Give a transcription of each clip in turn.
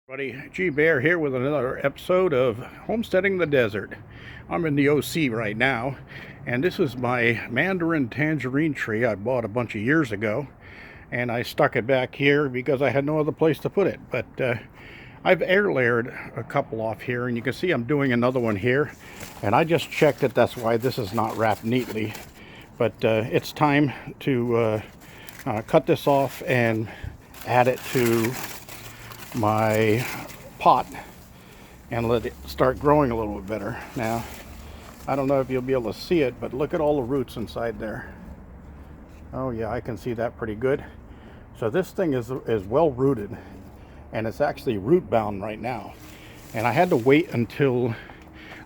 Buddy G Bear here with another episode of Homesteading the Desert. I'm in the OC right now, and this is my mandarin tangerine tree I bought a bunch of years ago, and I stuck it back here because I had no other place to put it. But I've air layered a couple off here, and you can see I'm doing another one here, and I just checked it. That's why this is not wrapped neatly. But it's time to cut this off and add it to my pot and let it start growing a little bit better. Now, I don't know if you'll be able to see it, but look at all the roots inside there. Oh yeah, I can see that pretty good. So this thing is well rooted, and it's actually root bound right now. And I had to wait until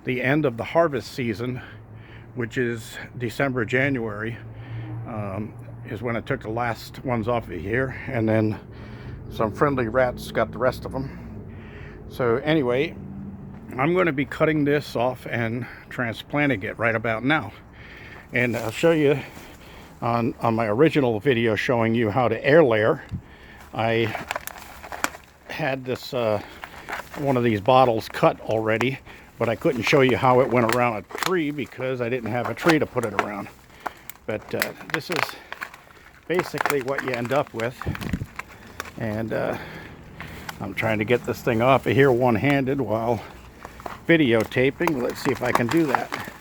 the end of the harvest season, which is December, January, is when I took the last ones off of here, and then some friendly rats got the rest of them. So anyway, I'm going to be cutting this off and transplanting it right about now. And I'll show you on my original video showing you how to air layer. I had this one of these bottles cut already, but I couldn't show you how it went around a tree because I didn't have a tree to put it around. But this is basically what you end up with. And I'm trying to get this thing off of here one-handed while videotaping. Let's see if I can do that.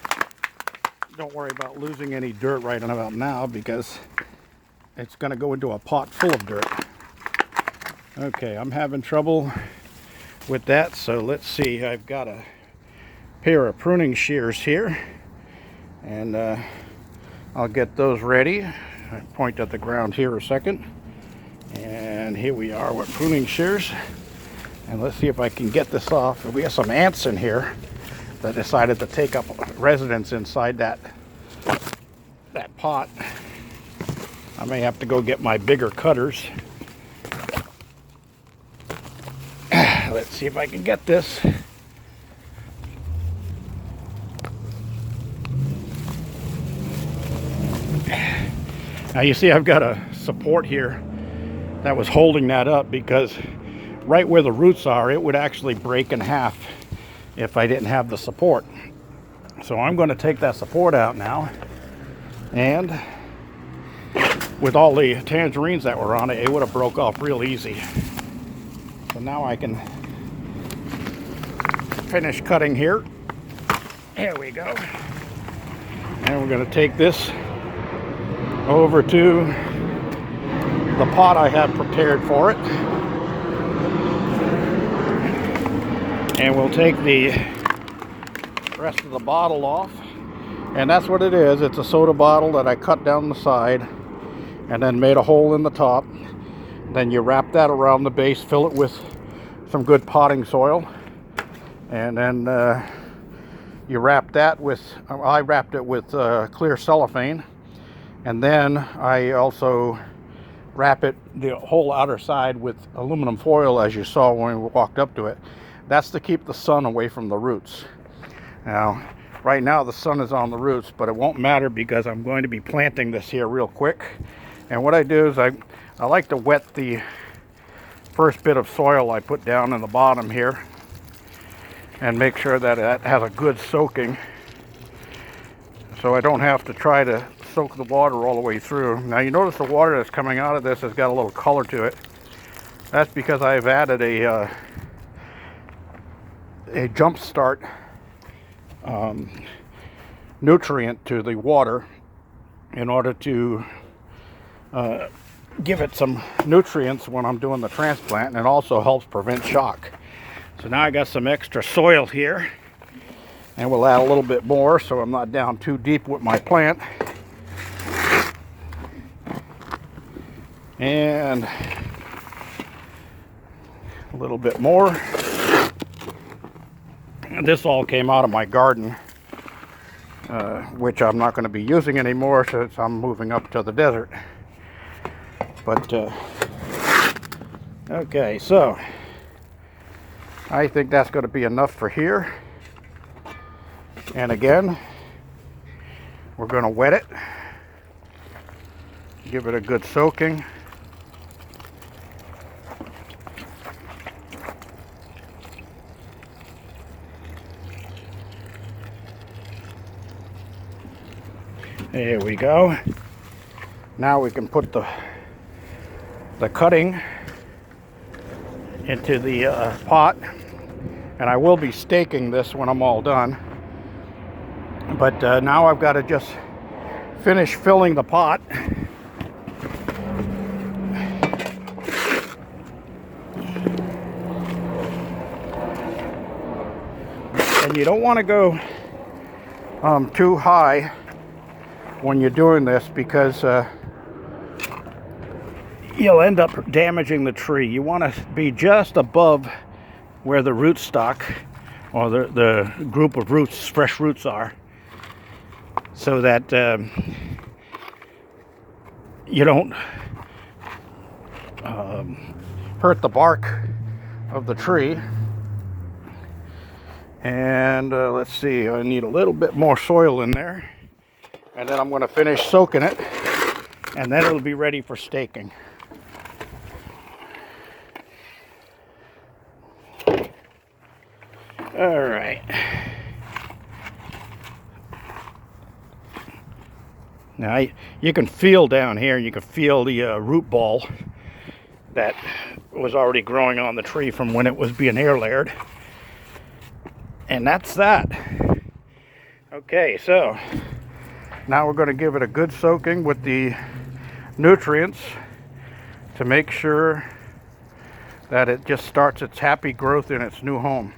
Don't worry about losing any dirt right about now because it's going to go into a pot full of dirt. Okay, I'm having trouble with that, so let's see. I've got a pair of pruning shears here, and I'll get those ready. I point at the ground here a second. And here we are with pruning shears, and let's see if I can get this off. We have some ants in here that decided to take up residence inside that pot. I may have to go get my bigger cutters. Let's see if I can get this. Now you see I've got a support here that was holding that up, because right where the roots are, it would actually break in half if I didn't have the support. So I'm going to take that support out now, and with all the tangerines that were on it, it would have broke off real easy. So now I can finish cutting here. Here we go. And we're going to take this over to the pot I have prepared for it, and we'll take the rest of the bottle off. And that's what it is. It's a soda bottle that I cut down the side and then made a hole in the top. Then you wrap that around the base, fill it with some good potting soil, and then you wrap that with, I wrapped it with clear cellophane, and then I also wrap it, the whole outer side, with aluminum foil, as you saw when we walked up to it. That's to keep the sun away from the roots. Now, right now the sun is on the roots, but it won't matter because I'm going to be planting this here real quick. And what I do is I like to wet the first bit of soil I put down in the bottom here and make sure that it has a good soaking, so I don't have to try to soak the water all the way through. Now you notice the water that's coming out of this has got a little color to it. That's because I've added a jump start nutrient to the water in order to give it some nutrients when I'm doing the transplant, and it also helps prevent shock. So now I got some extra soil here, and we'll add a little bit more so I'm not down too deep with my plant. And a little bit more. And this all came out of my garden, which I'm not going to be using anymore since I'm moving up to the desert. But okay, so I think that's going to be enough for here. And again, we're going to wet it, give it a good soaking. There we go. Now we can put the cutting into the pot, and I will be staking this when I'm all done. But now I've got to just finish filling the pot. And you don't want to go too high when you're doing this, because you'll end up damaging the tree. You want to be just above where the rootstock or the group of roots, fresh roots are, so that you don't hurt the bark of the tree. And let's see, I need a little bit more soil in there, and then I'm going to finish soaking it, and then it'll be ready for staking. All right. Now you can feel down here, you can feel the root ball that was already growing on the tree from when it was being air layered. And that's that. Okay, so now we're going to give it a good soaking with the nutrients to make sure that it just starts its happy growth in its new home.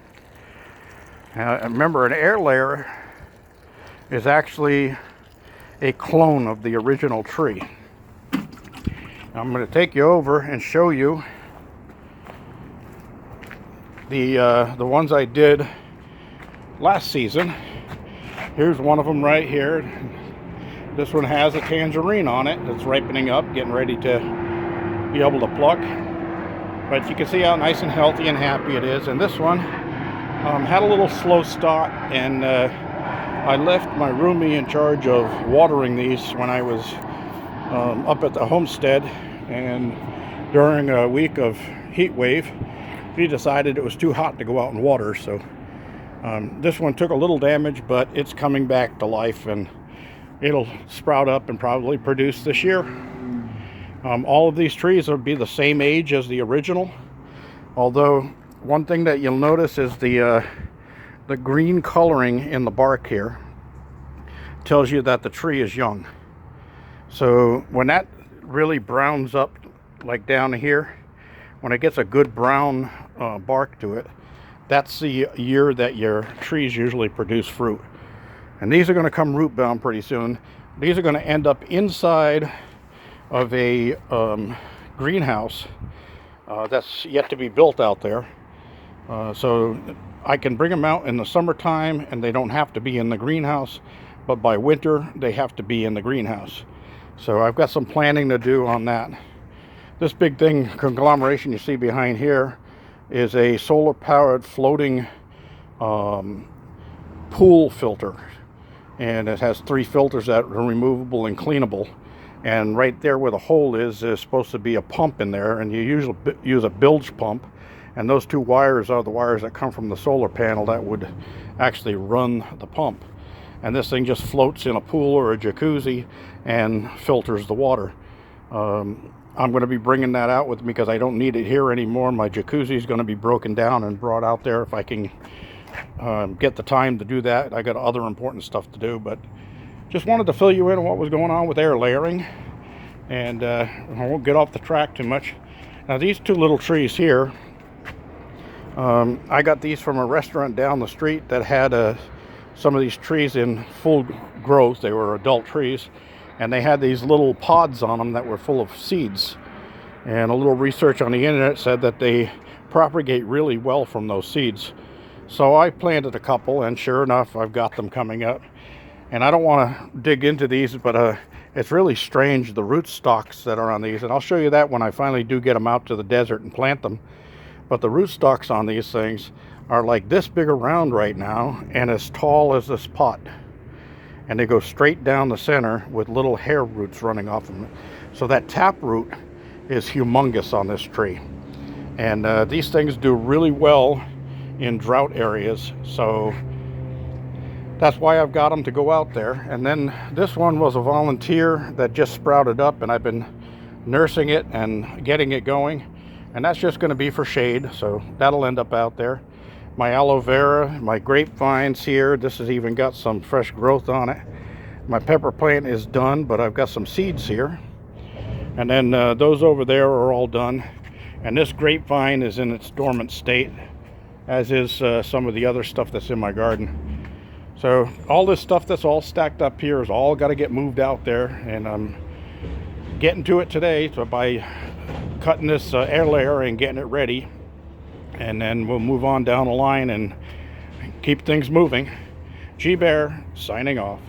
Now, remember, an air layer is actually a clone of the original tree. I'm going to take you over and show you the ones I did last season. Here's one of them right here. This one has a tangerine on it that's ripening up, getting ready to be able to pluck. But you can see how nice and healthy and happy it is. And this one had a little slow start, and I left my roomie in charge of watering these when I was up at the homestead, and during a week of heat wave, he decided it was too hot to go out and water, so this one took a little damage, but it's coming back to life, and it'll sprout up and probably produce this year. All of these trees will be the same age as the original, although one thing that you'll notice is the green coloring in the bark here tells you that the tree is young. So when that really browns up, like down here, when it gets a good brown bark to it, that's the year that your trees usually produce fruit. And these are going to come root bound pretty soon. These are going to end up inside of a greenhouse that's yet to be built out there. So I can bring them out in the summertime and they don't have to be in the greenhouse, but by winter they have to be in the greenhouse. So I've got some planning to do on that. This big thing, conglomeration you see behind here, is a solar powered floating pool filter, and it has 3 filters that are removable and cleanable. And right there where the hole is, there's supposed to be a pump in there, and you usually use a bilge pump, and those 2 wires are the wires that come from the solar panel that would actually run the pump. And this thing just floats in a pool or a jacuzzi and filters the water. I'm going to be bringing that out with me because I don't need it here anymore. My jacuzzi is going to be broken down and brought out there if I can get the time to do that. I got other important stuff to do, but just wanted to fill you in on what was going on with air layering, and I won't get off the track too much. Now these 2 little trees here, I got these from a restaurant down the street that had some of these trees in full growth. They were adult trees, and they had these little pods on them that were full of seeds. And a little research on the internet said that they propagate really well from those seeds. So I planted a couple, and sure enough, I've got them coming up. And I don't want to dig into these, but it's really strange, the root stalks that are on these. And I'll show you that when I finally do get them out to the desert and plant them. But the root stalks on these things are like this big around right now, and as tall as this pot. And they go straight down the center with little hair roots running off of them. So that tap root is humongous on this tree. And these things do really well in drought areas. So That's why I've got them to go out there. And then this one was a volunteer that just sprouted up, and I've been nursing it and getting it going. And that's just going to be for shade, so that'll end up out there. My aloe vera, my grapevines here, this has even got some fresh growth on it. My pepper plant is done, but I've got some seeds here. And then those over there are all done. And this grapevine is in its dormant state, as is some of the other stuff that's in my garden. So all this stuff that's all stacked up here is all got to get moved out there, and I'm getting to it today by cutting this air layer and getting it ready, and then we'll move on down the line and keep things moving. G Bear signing off.